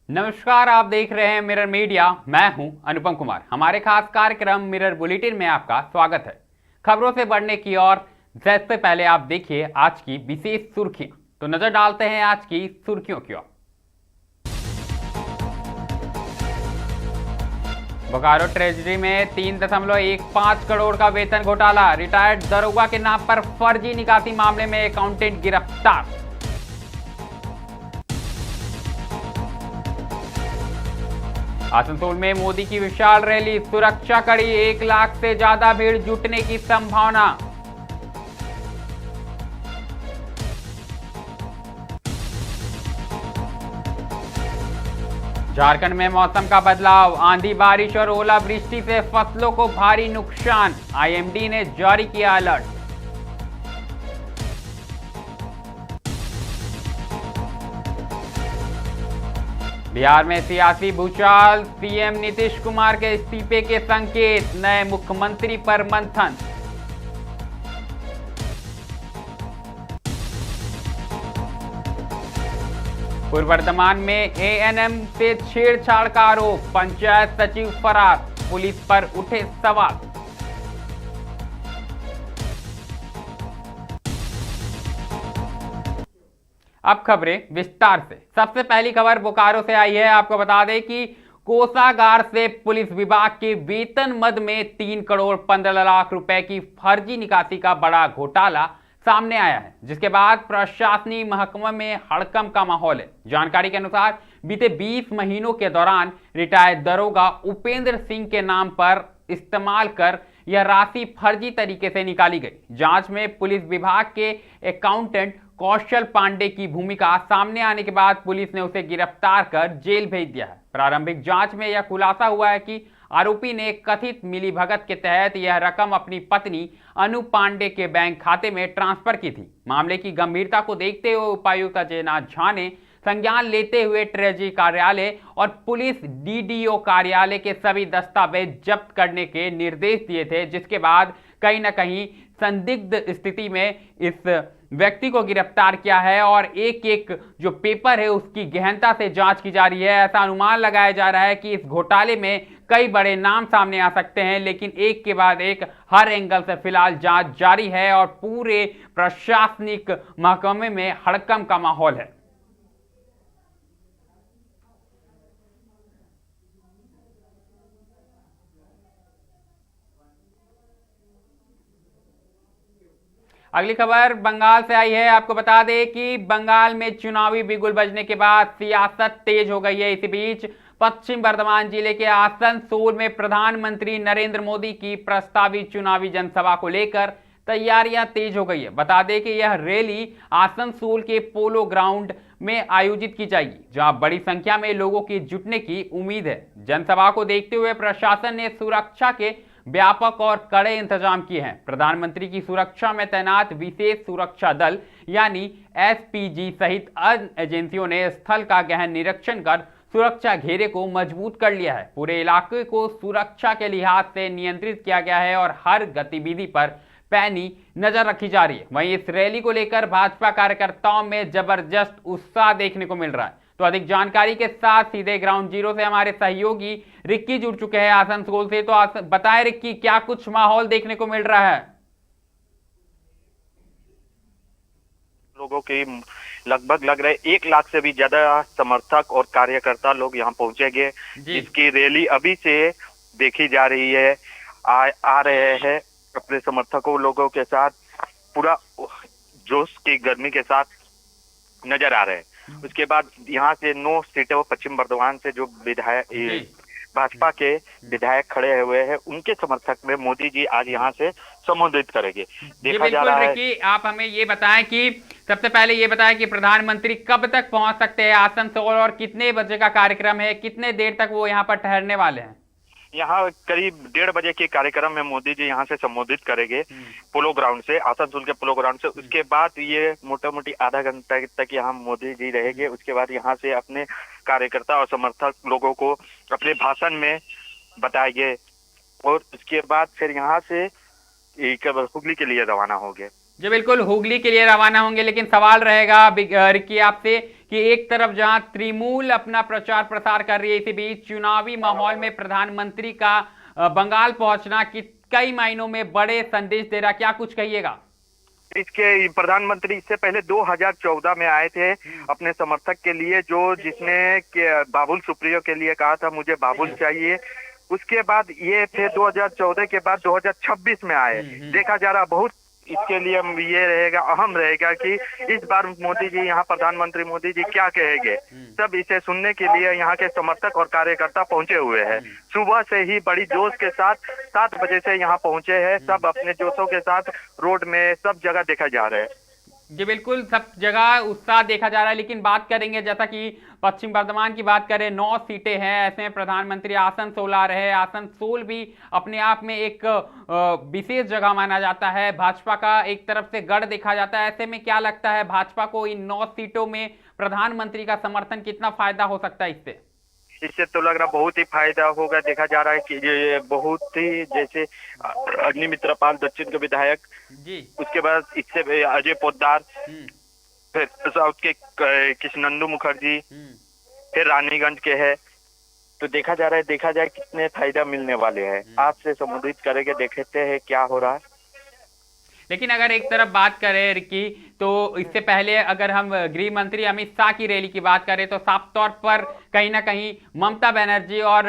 नमस्कार, आप देख रहे हैं मिरर मीडिया। मैं हूं अनुपम कुमार। हमारे खास कार्यक्रम मिरर बुलेटिन में आपका स्वागत है। खबरों से बढ़ने की ओर सबसे पहले आप देखिए आज की विशेष सुर्खियां। तो नजर डालते हैं आज की सुर्खियों की ओर। बोकारो ट्रेजरी में 3.15 करोड़ का वेतन घोटाला। रिटायर्ड दरोगा के नाम पर फर्जी निकासी मामले में अकाउंटेंट गिरफ्तार। आसनसोल में मोदी की विशाल रैली, सुरक्षा कड़ी, 1 लाख से ज्यादा भीड़ जुटने की संभावना। झारखंड में मौसम का बदलाव, आंधी बारिश और ओलावृष्टि से फसलों को भारी नुकसान। आईएमडी ने जारी किया अलर्ट। बिहार में सियासी भूचाल, सीएम नीतीश कुमार के इस्तीफे के संकेत, नए मुख्यमंत्री पर मंथन। पूर्व वर्धमान में एएनएम से छेड़छाड़ का आरोप, पंचायत सचिव फरार, पुलिस पर उठे सवाल। अब खबरें विस्तार से। सबसे पहली खबर बोकारो से आई है। आपको बता दें कि कोषागार से पुलिस विभाग के वेतन मद में 3 करोड़ 15 लाख रुपए की फर्जी निकासी का बड़ा घोटाला सामने आया है, जिसके बाद प्रशासनिक महकमे में हड़कंप का माहौल है। जानकारी के अनुसार बीते 20 महीनों के दौरान रिटायर्ड दरोगा उपेंद्र सिंह के नाम पर इस्तेमाल कर यह राशि फर्जी तरीके से निकाली गई। जांच में पुलिस विभाग के अकाउंटेंट कौशल पांडे की भूमिका सामने आने के बाद पुलिस ने उसे गिरफ्तार कर जेल भेज दिया है। प्रारंभिक जांच में यह खुलासा हुआ है कि आरोपी ने कथित मिलीभगत के तहत यह रकम अपनी पत्नी अनु पांडे के बैंक खाते में ट्रांसफर की थी। मामले की गंभीरता को देखते हुए उपायुक्त अजयनाथ झा ने संज्ञान लेते हुए ट्रेजरी कार्यालय और पुलिस डीडीओ कार्यालय के सभी दस्तावेज जब्त करने के निर्देश दिए थे, जिसके बाद कहीं न कहीं संदिग्ध स्थिति में इस व्यक्ति को गिरफ्तार किया है और एक एक जो पेपर है उसकी गहनता से जांच की जा रही है। ऐसा अनुमान लगाया जा रहा है कि इस घोटाले में कई बड़े नाम सामने आ सकते हैं, लेकिन एक के बाद एक हर एंगल से फिलहाल जांच जारी है और पूरे प्रशासनिक महकमे में हड़कंप का माहौल है। अगली खबर बंगाल से आई है। आपको बता दें कि बंगाल में चुनावी बिगुल बजने के बाद सियासत तेज हो गई है। इसी बीच पश्चिम बर्धमान जिले के आसनसोल में प्रधानमंत्री नरेंद्र मोदी की प्रस्तावित चुनावी जनसभा को लेकर तैयारियां तेज हो गई है। बता दें कि यह रैली आसनसोल के पोलो ग्राउंड में आयोजित की जाएगी, जहां बड़ी संख्या में लोगों की जुटने की उम्मीद है। जनसभा को देखते हुए प्रशासन ने सुरक्षा के व्यापक और कड़े इंतजाम किए हैं। प्रधानमंत्री की सुरक्षा में तैनात विशेष सुरक्षा दल यानी एसपीजी सहित अन्य एजेंसियों ने स्थल का गहन निरीक्षण कर सुरक्षा घेरे को मजबूत कर लिया है। पूरे इलाके को सुरक्षा के लिहाज से नियंत्रित किया गया है और हर गतिविधि पर पैनी नजर रखी जा रही है। वहीं इस रैली को लेकर भाजपा कार्यकर्ताओं में जबरदस्त उत्साह देखने को मिल रहा है। तो अधिक जानकारी के साथ सीधे ग्राउंड जीरो से हमारे सहयोगी रिक्की जुड़ चुके हैं आसनसोल से। तो बताएं रिक्की, क्या कुछ माहौल देखने को मिल रहा है? लोगों के लगभग लग रहे 1 लाख से भी ज्यादा समर्थक और कार्यकर्ता लोग यहाँ पहुंचेंगे। इसकी रैली अभी से देखी जा रही है। आ रहे हैं अपने समर्थकों लोगों के साथ, पूरा जोश की गर्मी के साथ नजर आ रहे हैं। उसके बाद यहाँ से 9 सीटों पश्चिम बर्धमान से जो विधायक भाजपा के विधायक खड़े हुए हैं, उनके समर्थक में मोदी जी आज यहाँ से संबोधित करेंगे। देखा जा रहा है कि आप हमें ये बताएं कि सबसे पहले ये बताएं कि प्रधानमंत्री कब तक पहुंच सकते हैं आसनसोल और कितने बजे का कार्यक्रम है, कितने देर तक वो यहाँ पर ठहरने वाले हैं? यहाँ करीब 1:30 बजे के कार्यक्रम में मोदी जी यहाँ से संबोधित करेंगे पोलो ग्राउंड से, आसनसोल के पोलो ग्राउंड से। उसके बाद ये मोटा मोटी आधा घंटा तक यहाँ मोदी जी रहेंगे। उसके बाद यहाँ से अपने कार्यकर्ता और समर्थक लोगों को अपने भाषण में बताएंगे और उसके बाद फिर यहाँ से हुगली के लिए रवाना होंगे। जो बिल्कुल हुगली के लिए रवाना होंगे, लेकिन सवाल रहेगा रिक्की आपसे कि एक तरफ जहां तृणमूल अपना प्रचार प्रसार कर रही है, इसी बीच चुनावी माहौल में प्रधानमंत्री का बंगाल पहुंचना कि कई मायनों में बड़े संदेश दे रहा, क्या कुछ कहिएगा? इसके प्रधानमंत्री इससे पहले 2014 में आए थे अपने समर्थक के लिए, जो जिसने बाबुल सुप्रियो के लिए कहा था मुझे बाबुल चाहिए। उसके बाद ये फिर 2014 के बाद 2026 में आए। देखा जा रहा बहुत इसके लिए ये रहेगा, अहम रहेगा कि इस बार मोदी जी यहाँ प्रधानमंत्री मोदी जी क्या कहेंगे। सब इसे सुनने के लिए यहाँ के समर्थक और कार्यकर्ता पहुंचे हुए हैं। सुबह से ही बड़ी जोश के साथ 7 बजे से यहाँ पहुंचे हैं। सब अपने जोशों के साथ रोड में सब जगह देखा जा रहे हैं। जी बिल्कुल, सब जगह उत्साह देखा जा रहा है। लेकिन बात करेंगे, जैसा कि पश्चिम बर्धमान की बात करें, 9 सीटें हैं, ऐसे में प्रधानमंत्री आसनसोल आ रहे हैं। आसनसोल भी अपने आप में एक विशेष जगह माना जाता है, भाजपा का एक तरफ से गढ़ देखा जाता है। ऐसे में क्या लगता है भाजपा को इन 9 सीटों में प्रधानमंत्री का समर्थन कितना फायदा हो सकता है इससे? इससे तो लग रहा बहुत ही फायदा होगा। देखा जा रहा है कि ये बहुत ही, जैसे अग्निमित्र पाल दक्षिण के विधायक जी, उसके बाद इससे अजय पोद्दार, फिर साउथ के कृष्णनंदू मुखर्जी, फिर रानीगंज के है। तो देखा जा रहा है, देखा जाए कितने फायदा मिलने वाले हैं। आपसे संबोधित करेंगे, देखते हैं क्या हो रहा है। लेकिन अगर एक तरफ बात करें रिक्की, तो इससे पहले अगर हम गृह मंत्री अमित शाह की रैली की बात करें तो साफ तौर पर कहीं ना कहीं ममता बनर्जी और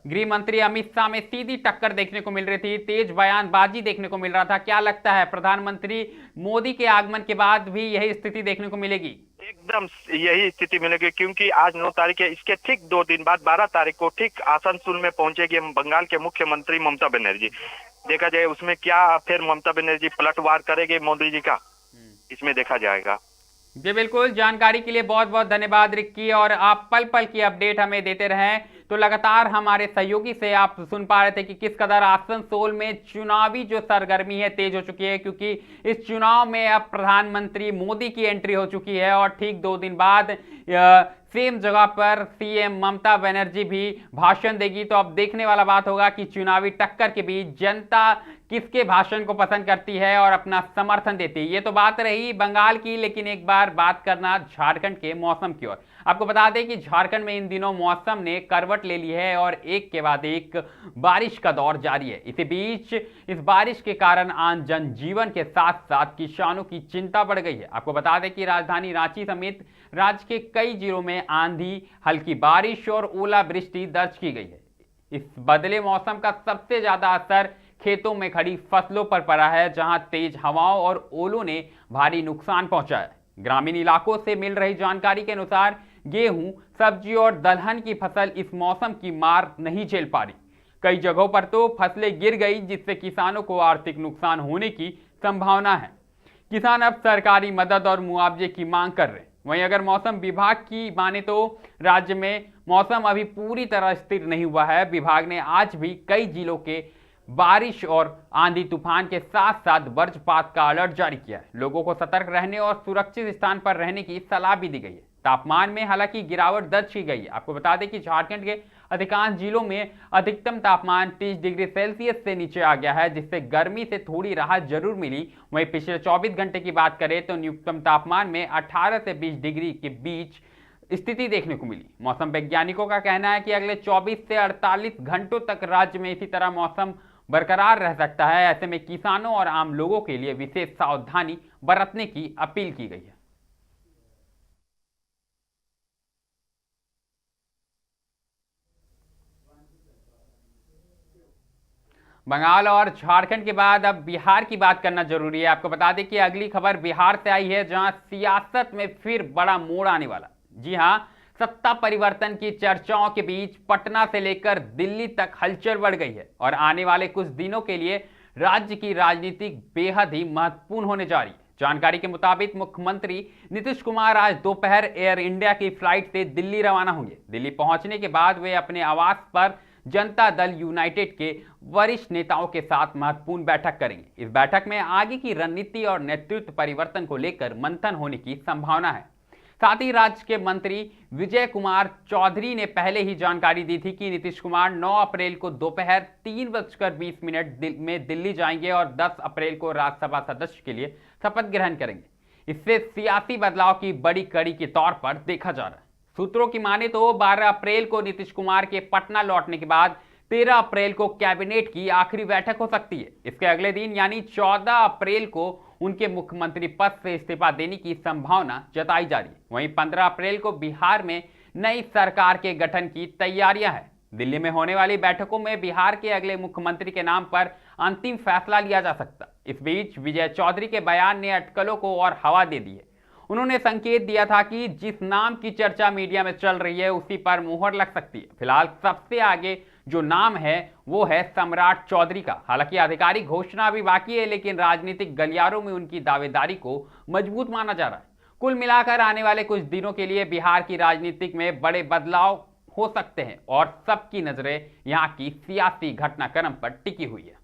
गृह मंत्री अमित शाह में सीधी टक्कर देखने को मिल रही थी, तेज बयानबाजी देखने को मिल रहा था। क्या लगता है प्रधानमंत्री मोदी के आगमन के बाद भी यही स्थिति देखने को मिलेगी? एकदम यही स्थिति मिलेगी, क्योंकि आज 9 तारीख है। इसके ठीक 2 दिन बाद 12 तारीख को ठीक आसनसोल में पहुंचेगी बंगाल के मुख्यमंत्री ममता बनर्जी। देखा जाए उसमें क्या फिर ममता बनर्जी पलटवार करेगी मोदी जी का, इसमें देखा जाएगा। जी बिल्कुल, जानकारी के लिए बहुत बहुत धन्यवाद रिक्की, और आप पल पल की अपडेट हमें देते रहें। तो लगातार हमारे सहयोगी से आप सुन पा रहे थे कि किस कदर आसनसोल में चुनावी जो सरगर्मी है तेज हो चुकी है, क्योंकि इस चुनाव में अब प्रधानमंत्री मोदी की एंट्री हो चुकी है और ठीक 2 दिन बाद सेम जगह पर सीएम ममता बनर्जी भी भाषण देगी। तो अब देखने वाला बात होगा कि चुनावी टक्कर के बीच जनता किसके भाषण को पसंद करती है और अपना समर्थन देती है। ये तो बात रही बंगाल की, लेकिन एक बार बात करना झारखंड के मौसम की ओर। आपको बता दें कि झारखंड में इन दिनों मौसम ने करवट ले ली है और एक के बाद एक बारिश का दौर जारी है। इसी बीच इस बारिश के कारण आम जनजीवन के साथ साथ किसानों की चिंता बढ़ गई है। आपको बता दें कि राजधानी रांची समेत राज्य के कई जिलों में आंधी, हल्की बारिश और ओलावृष्टि दर्ज की गई है। इस बदले मौसम का सबसे ज्यादा असर खेतों में खड़ी फसलों पर पड़ा है, जहां तेज हवाओं और ओलों ने भारी नुकसान पहुंचाया है। ग्रामीण इलाकों से मिल रही जानकारी के अनुसार गेहूं, सब्जी और दलहन की फसल इस मौसम की मार नहीं झेल पा रही। कई जगहों पर तो फसलें गिर गई, जिससे किसानों को आर्थिक नुकसान होने की संभावना है। किसान अब सरकारी मदद और मुआवजे की मांग कर रहे हैं। वहीं अगर मौसम विभाग की माने तो राज्य में मौसम अभी पूरी तरह स्थिर नहीं हुआ है। विभाग ने आज भी कई जिलों के बारिश और आंधी तूफान के साथ साथ वज्रपात का अलर्ट जारी किया है। लोगों को सतर्क रहने और सुरक्षित स्थान पर रहने की सलाह भी दी गई है। तापमान में हालांकि गिरावट दर्ज की गई है। आपको बता दें कि झारखंड के अधिकांश जिलों में अधिकतम तापमान 30 डिग्री सेल्सियस से नीचे आ गया है, जिससे गर्मी से थोड़ी राहत जरूर मिली। वहीं पिछले 24 घंटे की बात करें तो न्यूनतम तापमान में 18 से 20 डिग्री के बीच स्थिति देखने को मिली। मौसम वैज्ञानिकों का कहना है कि अगले 24 से 48 घंटों तक राज्य में इसी तरह मौसम बरकरार रह सकता है। ऐसे में किसानों और आम लोगों के लिए विशेष सावधानी बरतने की अपील की गई है। बंगाल और झारखंड के बाद अब बिहार की बात करना जरूरी है। आपको बता दें कि अगली खबर बिहार से आई है, जहां सियासत में फिर बड़ा मोड़ आने वाला। जी हां, सत्ता परिवर्तन की चर्चाओं के बीच पटना से लेकर दिल्ली तक हलचल बढ़ गई है और आने वाले कुछ दिनों के लिए राज्य की राजनीति बेहद ही महत्वपूर्ण होने जा रही है। जानकारी के मुताबिक मुख्यमंत्री नीतीश कुमार आज दोपहर एयर इंडिया की फ्लाइट से दिल्ली रवाना होंगे। दिल्ली पहुंचने के बाद वे अपने आवास पर जनता दल यूनाइटेड के वरिष्ठ नेताओं के साथ महत्वपूर्ण बैठक करेंगे। इस बैठक में आगे की रणनीति और नेतृत्व परिवर्तन को लेकर मंथन होने की संभावना है। साथ ही राज्य के मंत्री विजय कुमार चौधरी ने पहले ही जानकारी दी थी कि नीतीश कुमार 9 अप्रैल को दोपहर 3:20 में दिल्ली जाएंगे और 10 अप्रैल को राज्यसभा सदस्य के लिए शपथ ग्रहण करेंगे। इसे सियासी बदलाव की बड़ी कड़ी के तौर पर देखा जा रहा है। सूत्रों की माने तो 12 अप्रैल को नीतीश कुमार के पटना लौटने के बाद 13 अप्रैल को कैबिनेट की आखिरी बैठक हो सकती है। इसके अगले दिन यानी 14 अप्रैल को उनके मुख्यमंत्री पद से इस्तीफा देने की संभावना जताई जा रही है। वहीं 15 अप्रैल को बिहार में नई सरकार के गठन की तैयारियां हैं। दिल्ली में होने वाली बैठकों में बिहार के अगले मुख्यमंत्री के नाम पर अंतिम फैसला लिया जा सकता। इस बीच विजय चौधरी के बयान ने अटकलों को और हवा दे दी है। उन्होंने संकेत दिया था कि जिस नाम की चर्चा मीडिया में चल रही है उसी पर मुहर लग सकती है। फिलहाल सबसे आगे जो नाम है वो है सम्राट चौधरी का। हालांकि आधिकारिक घोषणा अभी बाकी है, लेकिन राजनीतिक गलियारों में उनकी दावेदारी को मजबूत माना जा रहा है। कुल मिलाकर आने वाले कुछ दिनों के लिए बिहार की राजनीतिक में बड़े बदलाव हो सकते हैं और सबकी नजरें यहां की सियासी घटनाक्रम पर टिकी हुई है।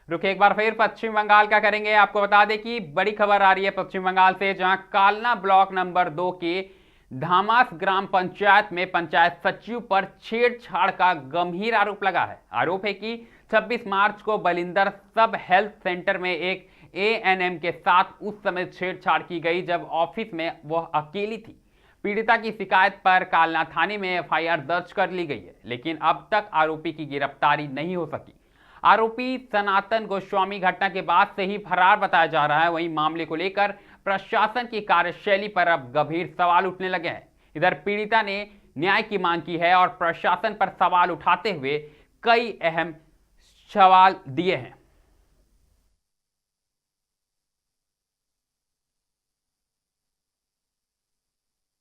रुक एक बार फिर पश्चिम बंगाल का करेंगे। आपको बता दें कि बड़ी खबर आ रही है पश्चिम बंगाल से, जहां कालना ब्लॉक नंबर 2 के धामास ग्राम पंचायत में पंचायत सचिव पर छेड़छाड़ का गंभीर आरोप लगा है। आरोप है कि 26 मार्च को बलिंदर सब हेल्थ सेंटर में एक एएनएम के साथ उस समय छेड़छाड़ की गई जब ऑफिस में वह अकेली थी। पीड़िता की शिकायत पर कालना थाने में एफआईआर दर्ज कर ली गई है, लेकिन अब तक आरोपी की गिरफ्तारी नहीं हो सकी। आरोपी सनातन गोस्वामी घटना के बाद से ही फरार बताया जा रहा है। वहीं मामले को लेकर प्रशासन की कार्यशैली पर अब गंभीर सवाल उठने लगे हैं। इधर पीड़िता ने न्याय की मांग की है और प्रशासन पर सवाल उठाते हुए कई अहम सवाल दिए हैं।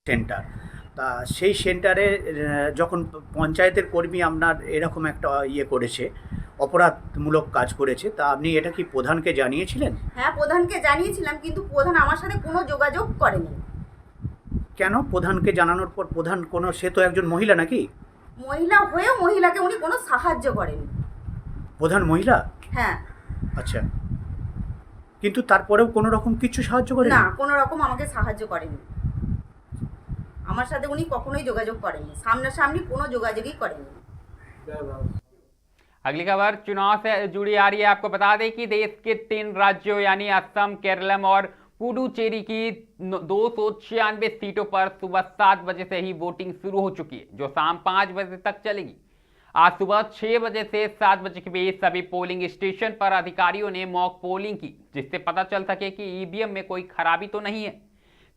সেন্টার তা সেই সেন্টারে যখন পঞ্চায়েতের কর্মী আপনার এরকম একটা করেছে, অপরাধমূলক কাজ করেছে, তা আপনি এটা কি প্রধানকে জানিয়েছিলেন? হ্যাঁ, প্রধানকে জানিয়েছিলাম, কিন্তু প্রধান আমার সাথে কোনো যোগাযোগ করেনি। কেন? প্রধানকে জানানোর পর প্রধান কোনো, সে তো একজন মহিলা নাকি? মহিলা হয়েও মহিলাকে উনি কোনো সাহায্য করেনি। প্রধান মহিলা? হ্যাঁ। আচ্ছা, কিন্তু তারপরেও কোনো রকম কিছু সাহায্য করেনি? না, কোনো রকম আমাকে সাহায্য করেনি। আমার সাথে উনি কখনোই যোগাযোগ করেনি, সামনাসামনি কোনো যোগাযোগই করেনি। अगली खबर चुनाव से जुड़ी आ रही है। आपको बता दें कि देश के 3 राज्यों यानी असम, केरलम और पुडुचेरी की 296 सीटों पर सुबह 7 बजे से ही वोटिंग शुरू हो चुकी है, जो शाम 5 बजे तक चलेगी। आज सुबह 6 बजे से 7 बजे के बीच सभी पोलिंग स्टेशन पर अधिकारियों ने मॉक पोलिंग की, जिससे पता चल सके कि ईवीएम में कोई खराबी तो नहीं है।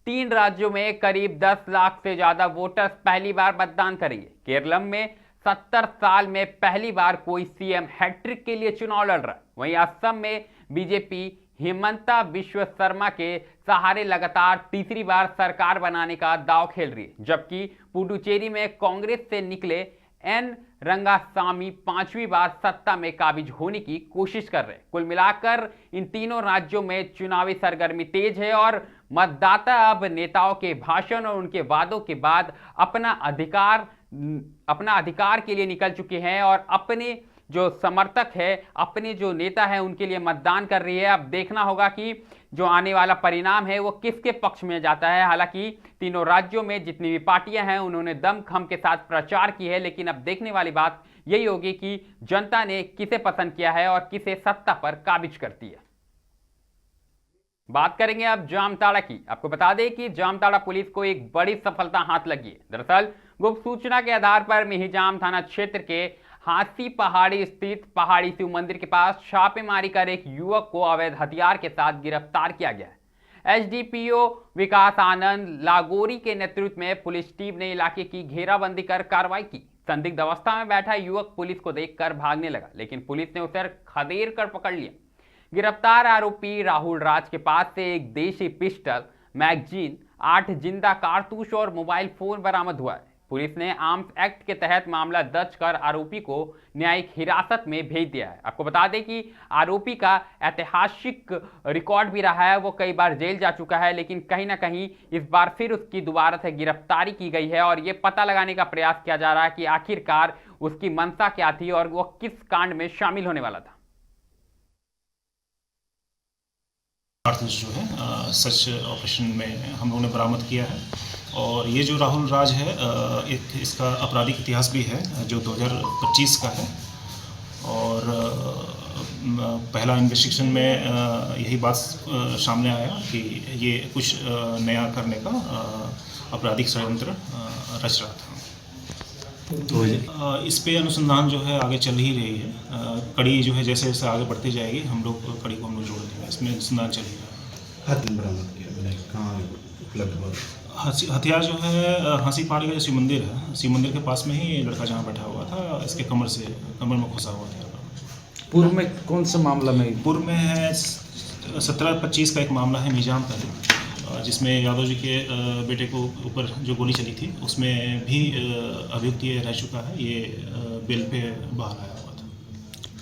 3 राज्यों में करीब 10 लाख से ज्यादा वोटर्स पहली बार मतदान करेंगे। केरलम में 70 साल में पहली बार कोई सीएम हैट्रिक के लिए चुनाव लड़ रहा है। वहीं असम में बीजेपी हिमंता बिश्व शर्मा के सहारे लगातार तीसरी बार सरकार बनाने का दांव खेल रही है, जबकि पुडुचेरी में कांग्रेस से निकले एन रंगासामी 5वीं बार सत्ता में काबिज होने की कोशिश कर रहे हैं। कुल मिलाकर इन तीनों राज्यों में चुनावी सरगर्मी तेज है और मतदाता अब नेताओं के भाषण और उनके वादों के बाद अपना अधिकार के लिए निकल चुके हैं और अपने जो समर्थक है, अपने जो नेता है, उनके लिए मतदान कर रही है। अब देखना होगा कि जो आने वाला परिणाम है वो किसके पक्ष में जाता है। हालांकि तीनों राज्यों में जितनी भी पार्टियां हैं उन्होंने दमखम के साथ प्रचार की है, लेकिन अब देखने वाली बात यही होगी कि जनता ने किसे पसंद किया है और किसे सत्ता पर काबिज करती है। बात करेंगे अब जामताड़ा की। आपको बता दें कि जामताड़ा पुलिस को एक बड़ी सफलता हाथ लगी है। दरअसल गुप्त सूचना के आधार पर मिहिजाम थाना क्षेत्र के हाथी पहाड़ी स्थित पहाड़ी शिव मंदिर के पास छापेमारी कर एक युवक को अवैध हथियार के साथ गिरफ्तार किया गया है। एसडीपीओ विकास आनंद लागोरी के नेतृत्व में पुलिस टीम ने इलाके की घेराबंदी कर कार्रवाई की। संदिग्ध अवस्था में बैठा युवक पुलिस को देखकर भागने लगा, लेकिन पुलिस ने उसे खदेड़ कर पकड़ लिया। गिरफ्तार आरोपी राहुल राज के पास से एक देशी पिस्टल, मैगजीन, 8 जिंदा कारतूस और मोबाइल फोन बरामद हुआ है। पुलिस ने आर्म्स एक्ट के तहत मामला दर्ज कर आरोपी को न्यायिक हिरासत में भेज दिया है। आपको बता दें कि आरोपी का ऐतिहासिक रिकॉर्ड भी रहा है, वो कई बार जेल जा चुका है, लेकिन कहीं ना कहीं इस बार फिर उसकी दोबारा से गिरफ्तारी की गई है और ये पता लगाने का प्रयास किया जा रहा है कि आखिरकार उसकी मंशा क्या थी और वो किस कांड में शामिल होने वाला था। आर्थिक जो है सच ऑपरेशन में हम लोगों ने बरामद किया है। और ये जो राहुल राज है इसका आपराधिक इतिहास भी है जो 2025 का है। और पहला इन्वेस्टिगेशन में यही बात सामने आया कि ये कुछ नया करने का आपराधिक षड्यंत्र रच रहा था। तो इस पे अनुसंधान जो है आगे चल ही रही है। कड़ी जो है जैसे जैसे आगे बढ़ती जाएगी हम लोग कड़ी को हम लोग जोड़ देंगे। इसमें अनुसंधान चल ही रहा है। बरामद किया कहाँ उपलब्ध हुआ? हथियार जो है हंसी पहाड़ी का जो शिव मंदिर है, शिव मंदिर के पास में ही लड़का जहाँ बैठा हुआ था इसके कमर में घुसा हुआ था। पूर्व में कौन सा मामला में? पूर्व में है 17-25 का एक मामला है निजाम का, जिसमें यादव जी के बेटे को ऊपर जो गोली चली थी उसमें भी अभियुक्त ये रह चुका है। ये बेल पे बाहर आया हुआ था।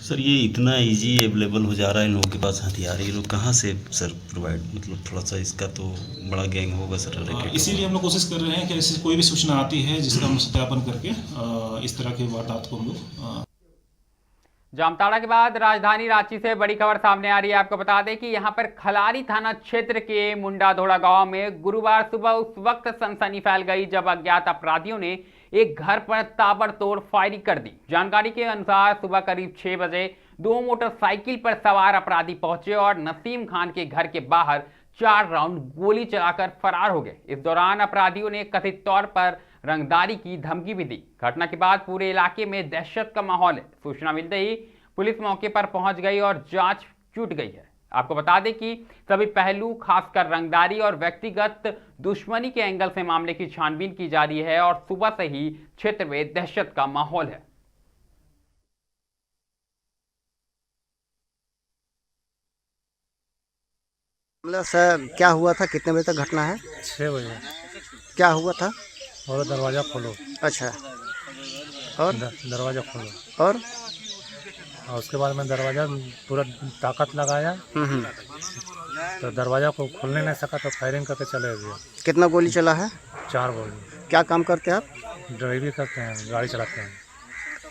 सर ये इतना इजी अवेलेबल हो जा रहा है इन लोगों के पास हथियार, ये लोग कहाँ से सर प्रोवाइड, मतलब थोड़ा सा इसका तो बड़ा गैंग होगा सर। इसीलिए हम लोग कोशिश कर रहे हैं कि ऐसी कोई भी सूचना आती है जिसका हम सत्यापन करके इस तरह की वारदात को हम लोग। जामताड़ा के बाद राजधानी रांची से बड़ी खबर सामने आ रही है। आपको बता दें कि यहां पर खलारी थाना क्षेत्र के मुंडाधोड़ा गांव में गुरुवार सुबह उस वक्त सनसनी फैल गई जब अज्ञात अपराधियों ने एक घर पर ताबड़तोड़ फायरिंग कर दी। जानकारी के अनुसार सुबह करीब 6 बजे 2 मोटरसाइकिल पर सवार अपराधी पहुंचे और नसीम खान के घर के बाहर 4 राउंड गोली चलाकर फरार हो गए। इस दौरान अपराधियों ने कथित तौर पर रंगदारी की धमकी भी दी। घटना के बाद पूरे इलाके में दहशत का माहौल है। सूचना मिलते ही पुलिस मौके पर पहुंच गई और जांच जुट गई है। आपको बता दें कि सभी पहलू खासकर रंगदारी और व्यक्तिगत दुश्मनी के एंगल से मामले की छानबीन की जा रही है और सुबह से ही क्षेत्र में दहशत का माहौल है। सर क्या हुआ था, कितने बजे तक घटना है? 6 बजे। क्या हुआ था? और दरवाज़ा खोलो। अच्छा, और दरवाज़ा खोलो और उसके बाद मैं दरवाज़ा पूरा ताकत लगाया तो दरवाज़ा को खोलने नहीं सका तो फायरिंग करके चले गए। कितना गोली चला है? 4 गोली। क्या काम करते हैं आप? ड्राइविंग करते हैं, गाड़ी चलाते हैं।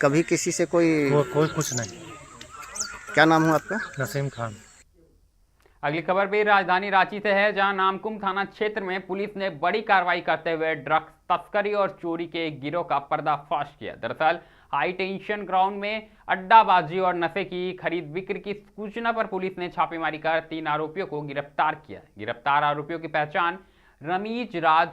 कभी किसी से कोई कुछ नहीं। क्या नाम हुआ आपका? नसीम खान। अगली खबर भी राजधानी रांची से है, जहां नामकुम थाना क्षेत्र में पुलिस ने बड़ी कार्रवाई करते हुए ड्रग्स तस्करी और चोरी के एक गिरोह का पर्दाफाश किया। दरअसल हाई टेंशन ग्राउंड में अड्डाबाजी और नशे की खरीद बिक्री की सूचना पर पुलिस ने छापेमारी कर 3 आरोपियों को गिरफ्तार किया। गिरफ्तार आरोपियों की पहचान रमीज राज,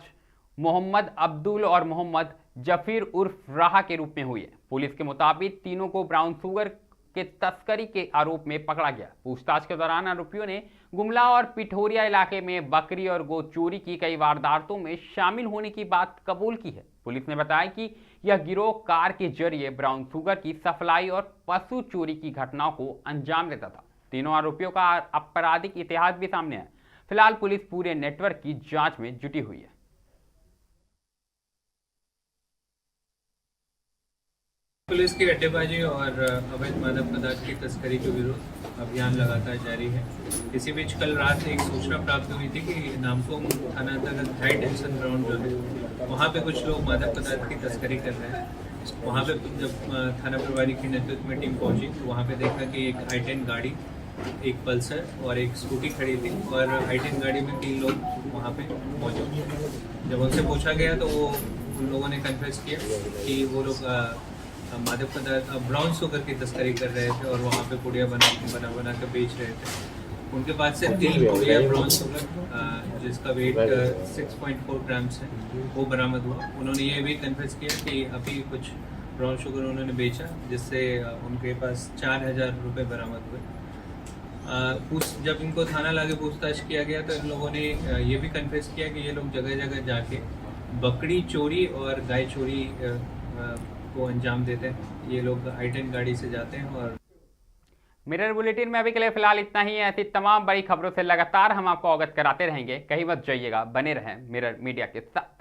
मोहम्मद अब्दुल और मोहम्मद जफीर उर्फ राहा के रूप में हुई है। पुलिस के मुताबिक तीनों को ब्राउन शुगर के तस्करी के आरोप में पकड़ा गया। पूछताछ के दौरान आरोपियों ने गुमला और पिठोरिया इलाके में बकरी और गो चोरी की कई वारदातों में शामिल होने की बात कबूल की है। पुलिस ने बताया कि यह गिरोह कार के जरिए ब्राउन शुगर की सप्लाई और पशु चोरी की घटनाओं को अंजाम देता था। तीनों आरोपियों का आपराधिक इतिहास भी सामने है। फिलहाल पुलिस पूरे नेटवर्क की जांच में जुटी हुई है। पुलिस की अड्डेबाजी और अवैध मादक पदार्थ की तस्करी के विरुद्ध अभियान लगातार जारी है। इसी बीच कल रात एक सूचना प्राप्त हुई थी कि नामकुम थाना अंतर्गत हाई टेंशन ग्राउंड जो है वहाँ पे कुछ लोग मादक पदार्थ की तस्करी कर रहे हैं। वहाँ पे जब थाना प्रभारी की नेतृत्व में टीम पहुंची तो वहाँ पे देखा कि एक I-10 गाड़ी, एक पल्सर और एक स्कूटी खड़ी थी और I-10 गाड़ी में 3 लोग वहाँ पे मौजूद थे। जब उनसे पूछा गया तो वो उन लोगों ने कन्फेस किया कि वो लोग मादक पदार्थ ब्राउन शुगर की तस्करी कर रहे थे और वहाँ पे पुड़िया बना कर बेच रहे थे। उनके पास से 3 पुड़िया ब्राउन शुगर जिसका वेट 6.4 ग्राम्स है वो बरामद हुआ। उन्होंने ये भी कन्फेस किया कि अभी कुछ ब्राउन शुगर उन्होंने बेचा जिससे उनके पास 4,000 रुपये बरामद हुए। जब इनको थाना लाके पूछताछ किया गया तो इन लोगों ने ये भी कन्फेस किया कि ये लोग जगह जगह जाके बकरी चोरी और गाय चोरी को अंजाम देते हैं। ये लोग I-10 गाड़ी से जाते हैं। और मिरर बुलेटिन में अभी के लिए फिलहाल इतना ही। ऐसी तमाम बड़ी खबरों से लगातार हम आपको अवगत कराते रहेंगे। कहीं मत जाइएगा, बने रहें मिरर मीडिया के साथ।